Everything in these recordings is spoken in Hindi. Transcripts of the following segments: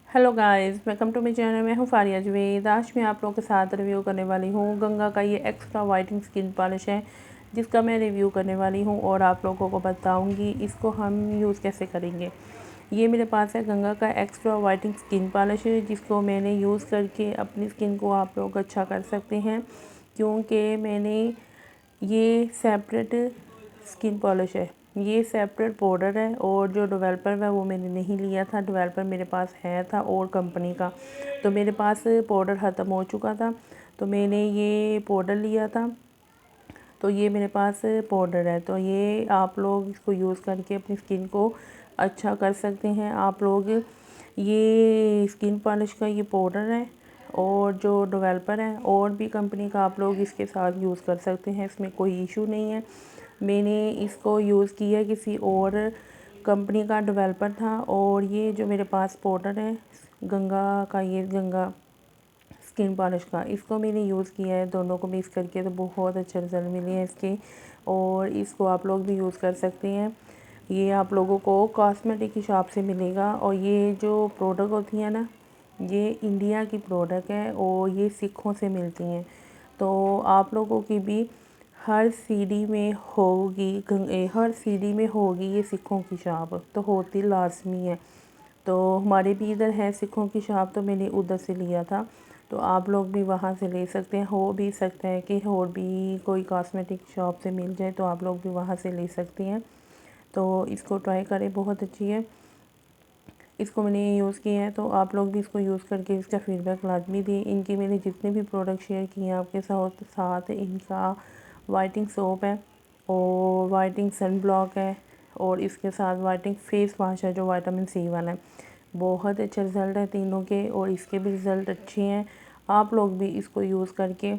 Hello guys, welcome to my channel. मैं हूँ फारिया जवेद। आज मैं आप लोगों के साथ रिव्यू करने वाली हूँ गंगा का ये एक्स्ट्रा वाइटनिंग स्किन पॉलिश है, जिसका मैं रिव्यू करने वाली हूँ और आप लोगों को बताऊँगी इसको हम यूज़ कैसे करेंगे। ये मेरे पास है गंगा का एक्स्ट्रा वाइटनिंग स्किन पॉलिश है, जिसको मैंने यूज़ करके अपनी स्किन को आप लोग अच्छा कर सकते हैं, क्योंकि मैंने ये सेपरेट स्किन पॉलिश है, ये सेपरेट पाउडर है और जो डेवलपर है वो मैंने नहीं लिया था। डेवलपर मेरे पास है था और कंपनी का, तो मेरे पास पाउडर ख़त्म हो चुका था तो मैंने ये पाउडर लिया था। तो ये मेरे पास पाउडर है, तो ये आप लोग इसको यूज़ करके अपनी स्किन को अच्छा कर सकते हैं। आप लोग ये स्किन पॉलिश का ये पाउडर है और जो डेवलपर है और भी कंपनी का आप लोग इसके साथ यूज़ कर सकते हैं, इसमें कोई इशू नहीं है। मैंने इसको यूज़ किया किसी और कंपनी का डेवलपर था, और ये जो मेरे पास पाउडर है गंगा का, ये गंगा स्किन पॉलिश का, इसको मैंने यूज़ किया है। दोनों को मिक्स करके तो बहुत अच्छे रिजल्ट मिले हैं इसके, और इसको आप लोग भी यूज़ कर सकते हैं। ये आप लोगों को कॉस्मेटिक की शॉप से मिलेगा, और ये जो प्रोडक्ट होती है ना, ये इंडिया की प्रोडक्ट है और ये सिखों से मिलती हैं। तो आप लोगों की भी हर सीडी में होगी, हर सीडी में होगी ये सिखों की शॉप, तो होती लाजमी है। तो हमारे भी इधर है सिखों की शॉप, तो मैंने उधर से लिया था। तो आप लोग भी वहाँ से ले सकते हैं। हो भी सकता है कि और भी कोई कॉस्मेटिक शॉप से मिल जाए, तो आप लोग भी वहाँ से ले सकती हैं। तो इसको ट्राई करें, बहुत अच्छी है। इसको मैंने यूज़ किया है, तो आप लोग भी इसको यूज़ करके इसका फीडबैक लाजमी दें। इनकी मैंने जितने भी प्रोडक्ट शेयर किए हैं आपके साथ इनका वाइटनिंग सोप है और वाइटनिंग सन ब्लॉक है, और इसके साथ वाइटनिंग फेस वॉश है जो विटामिन सी वाला है। बहुत अच्छे रिज़ल्ट है तीनों के, और इसके भी रिज़ल्ट अच्छे हैं। आप लोग भी इसको यूज़ करके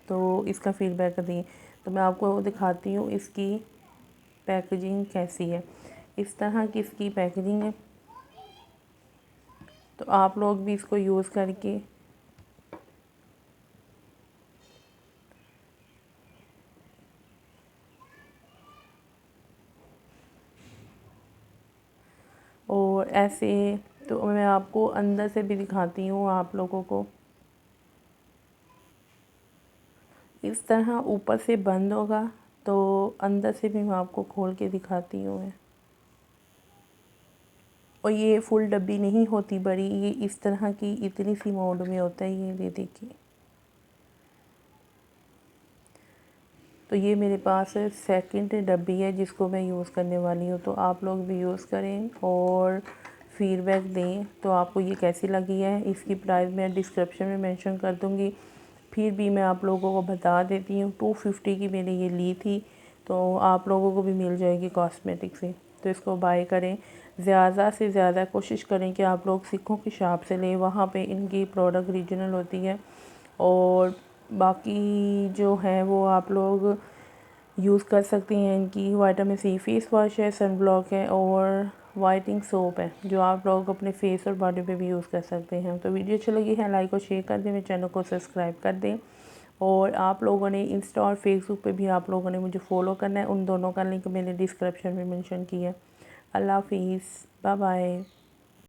तो इसका फीडबैक दें। तो मैं आपको दिखाती हूँ इसकी पैकेजिंग कैसी है। इस तरह की इसकी पैकेजिंग है, तो आप लोग भी इसको यूज़ करके और ऐसे, तो मैं आपको अंदर से भी दिखाती हूँ आप लोगों को। इस तरह ऊपर से बंद होगा, तो अंदर से भी मैं आपको खोल के दिखाती हूँ। और ये फुल डब्बी नहीं होती बड़ी, ये इस तरह की इतनी सी मोड में होता है ये देखिए। तो ये मेरे पास सेकंड डब्बी है जिसको मैं यूज़ करने वाली हूँ, तो आप लोग भी यूज़ करें और फीडबैक दें। तो आपको ये कैसी लगी है, इसकी प्राइस मैं डिस्क्रिप्शन में मेंशन कर दूँगी। फिर भी मैं आप लोगों को बता देती हूँ, 250 की मैंने ये ली थी, तो आप लोगों को भी मिल जाएगी कॉस्मेटिक से। तो इसको बाय करें, ज़्यादा से ज़्यादा कोशिश करें कि आप लोग सिखों की शॉप से लें, वहाँ पे इनकी प्रोडक्ट रीजनल होती है। और बाकी जो है वो आप लोग यूज़ कर सकती हैं। इनकी विटामिन सी फेस वॉश है, सन ब्लॉक है और वाइटनिंग सोप है, जो आप लोग अपने फेस और बॉडी पे भी यूज़ कर सकते हैं। तो वीडियो अच्छी लगी है लाइक और शेयर कर दें, मेरे चैनल को सब्सक्राइब कर दें। और आप लोगों ने इंस्टा और फेसबुक पे भी आप लोगों ने मुझे फॉलो करना है, उन दोनों का लिंक मैंने डिस्क्रिप्शन में मेंशन किया है। अल्लाह हाफिज़, बाय बाय।